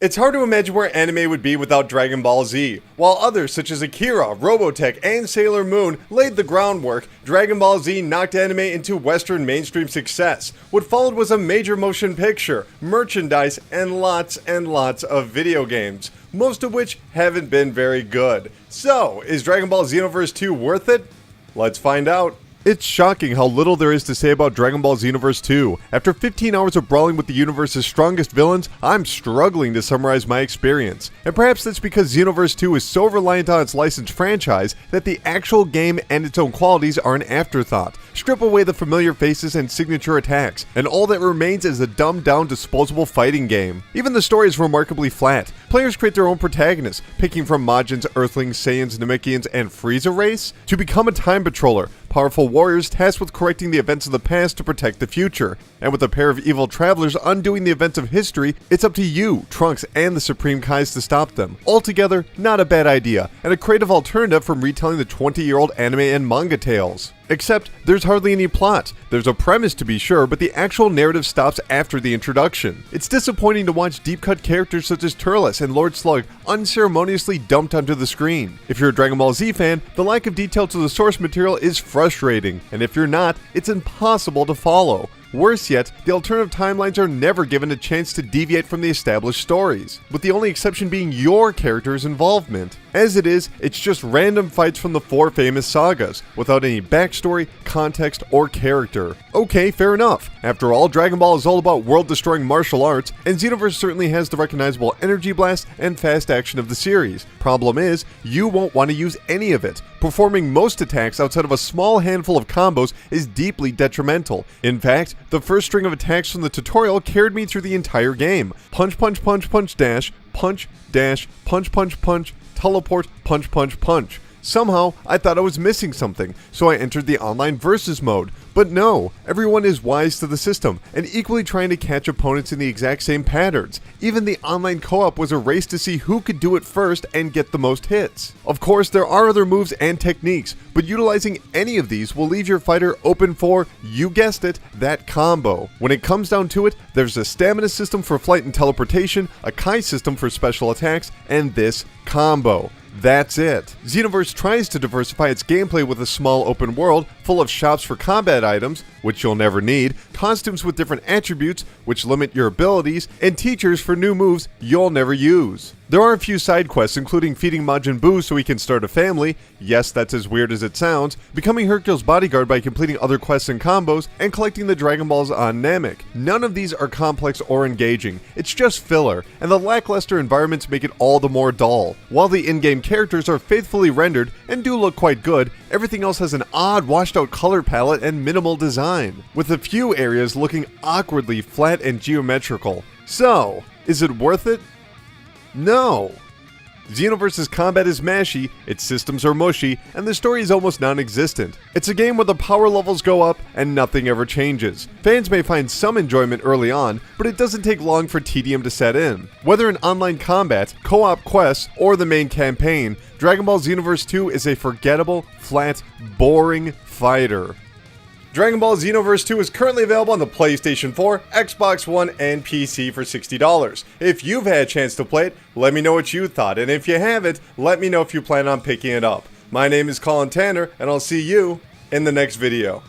It's hard to imagine where anime would be without Dragon Ball Z. While others such as Akira, Robotech, and Sailor Moon laid the groundwork, Dragon Ball Z knocked anime into Western mainstream success. What followed was a major motion picture, merchandise, and lots of video games, most of which haven't been very good. So, is Dragon Ball Xenoverse 2 worth it? Let's find out. It's shocking how little there is to say about Dragon Ball Xenoverse 2. After 15 hours of brawling with the universe's strongest villains, I'm struggling to summarize my experience. And perhaps that's because Xenoverse 2 is so reliant on its licensed franchise that the actual game and its own qualities are an afterthought. Strip away the familiar faces and signature attacks, and all that remains is a dumbed-down disposable fighting game. Even the story is remarkably flat. Players create their own protagonists, picking from Majins, Earthlings, Saiyans, Namekians, and Frieza race, to become a time patroller, powerful warriors tasked with correcting the events of the past to protect the future. And with a pair of evil travelers undoing the events of history, it's up to you, Trunks, and the Supreme Kais to stop them. Altogether, not a bad idea, and a creative alternative from retelling the 20-year-old anime and manga tales. Except, there's hardly any plot. There's a premise to be sure, but the actual narrative stops after the introduction. It's disappointing to watch deep-cut characters such as Turles and Lord Slug unceremoniously dumped onto the screen. If you're a Dragon Ball Z fan, the lack of detail to the source material is frustrating, and if you're not, it's impossible to follow. Worse yet, the alternative timelines are never given a chance to deviate from the established stories, with the only exception being your character's involvement. As it is, it's just random fights from the 4 famous sagas, without any backstory, context, or character. Okay, fair enough. After all, Dragon Ball is all about world-destroying martial arts, and Xenoverse certainly has the recognizable energy blast and fast action of the series. Problem is, you won't want to use any of it. Performing most attacks outside of a small handful of combos is deeply detrimental. In fact, the first string of attacks from the tutorial carried me through the entire game. Punch, punch, punch, punch, dash, punch, dash, punch, punch, punch, teleport, punch, punch, punch. Somehow, I thought I was missing something, so I entered the online versus mode. But no, everyone is wise to the system, and equally trying to catch opponents in the exact same patterns. Even the online co-op was a race to see who could do it first and get the most hits. Of course, there are other moves and techniques, but utilizing any of these will leave your fighter open for, you guessed it, that combo. When it comes down to it, there's a stamina system for flight and teleportation, a Kai system for special attacks, and this combo. That's it. Xenoverse tries to diversify its gameplay with a small open world full of shops for combat items, which you'll never need, costumes with different attributes, which limit your abilities, and teachers for new moves you'll never use. There are a few side quests, including feeding Majin Buu so he can start a family, yes, that's as weird as it sounds, becoming Hercule's bodyguard by completing other quests and combos, and collecting the Dragon Balls on Namek. None of these are complex or engaging, it's just filler, and the lackluster environments make it all the more dull. While the in-game characters are faithfully rendered and do look quite good, everything else has an odd washed-out color palette and minimal design, with a few areas looking awkwardly flat and geometrical. So, is it worth it? No! Xenoverse's combat is mashy, its systems are mushy, and the story is almost non-existent. It's a game where the power levels go up and nothing ever changes. Fans may find some enjoyment early on, but it doesn't take long for tedium to set in. Whether in online combat, co-op quests, or the main campaign, Dragon Ball Xenoverse 2 is a forgettable, flat, boring fighter. Dragon Ball Xenoverse 2 is currently available on the PlayStation 4, Xbox One, and PC for $60. If you've had a chance to play it, let me know what you thought, and if you haven't, let me know if you plan on picking it up. My name is Colin Tanner, and I'll see you in the next video.